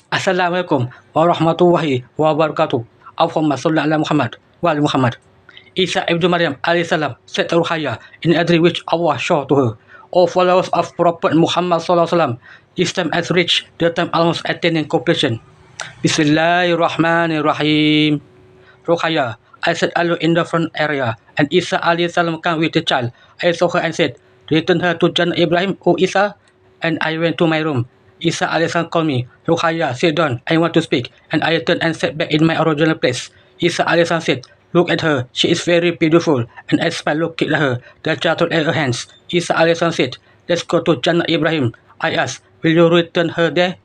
Assalamualaikum warahmatullahi wabarakatuh. Allahumma salli ala Muhammad wa ali Muhammad. Isa ibn Maryam alayhi salam said to Ruqayyah in a dream which Allah showed to her, O followers of Prophet Muhammad sallallahu alaihi wasallam, Islam has reached the time almost attaining completion. Bismillahirrahmanirrahim. Ruqayyah, I sat alone in the front area, and Isa alayhi salam came with the child. I saw her and said, return her to Jannah Ibrahim, O Isa. And I went to my room. Isa alayhi salam called me. Ruqayyah, sit down, I want to speak. And I turned and sat back in my original place. Isa alayhi salam said, look at her, she is very beautiful. And as I looked at her, the child took her hands. Isa alayhi salam said, let's go to Jannah Ibrahim. I asked, will you return her there?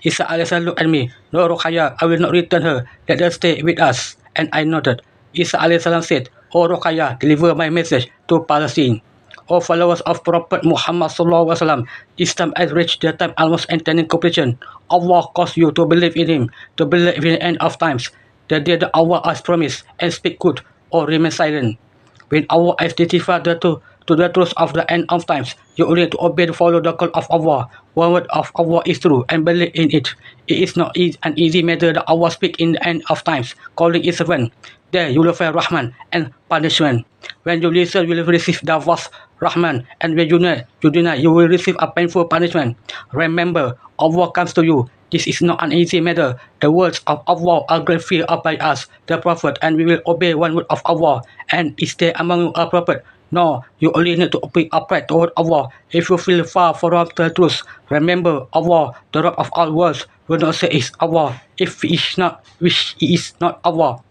Isa alayhi salam looked at me. No, Ruqayyah, I will not return her. Let her stay with us. And I nodded. Isa alayhi salam said, O Ruqayyah, deliver my message to Palestine. O followers of Prophet Muhammad sallallahu alaihi wasallam, Islam has reached the time almost attaining completion. Allah calls you to believe in Him, to believe in the end of times, the day that Allah has promised, and speak good or remain silent. When Allah has testified to the truth of the end of times, you only to obey and follow the call of Allah. One word of Allah is true and believe in it. It is not an easy matter that Allah speak in the end of times, calling His servant. There you will find Rahman and punishment. When you listen, you will receive the vast Rahman, and when you deny, you will receive a painful punishment. Remember, Allah comes to you. This is not an easy matter. The words of Allah are great fear by us, the Prophet, and we will obey one word of Allah. And is there among you a prophet? No, you only need to be upright toward Allah. If you feel far from the truth, remember Allah, the Lord of all worlds, will not say is Allah if He is not, which He is not Allah.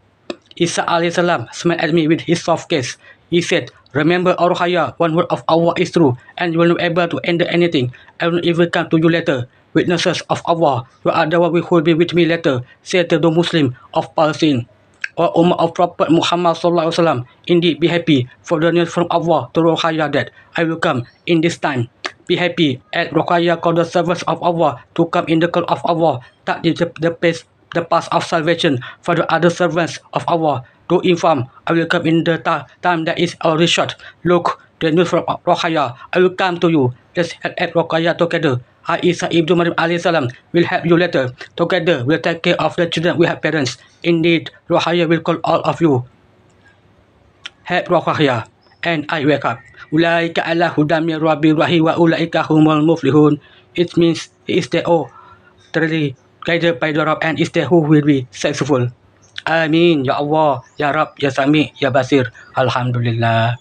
Isa alayhi salam smiled at me with his soft gaze. He said, remember, O Ruqayyah, one word of Allah is true, and you will not be able to endure anything. I will not even come to you later. Witnesses of Allah, you are the one who will be with me later, said the Muslim of Palestine. O Ummah of Prophet Muhammad sallallahu alaihi wasallam, indeed be happy for the news from Allah to Ruqayyah that I will come in this time. Be happy, as Ruqayyah called the servants of Allah to come in the call of Allah. That is the path of salvation for the other servants of Allah. To inform, I will come in the time that is already short. Look, the news from Ruqayyah, I will come to you. Let's help Ruqayyah together. I, Isa ibn Maryam alayhi salam, will help you later. Together, we'll take care of the children we have parents. Indeed, Ruqayyah will call all of you. Help Ruqayyah. And I wake up. Ulaika ala hudam min rabbi rahi wa ulaika humul muflihun. It means he is the truly guided by the Rabb, and is there who will be successful. Amin. Ya Allah, Ya Rabb, Ya Sami, Ya Basir. Alhamdulillah.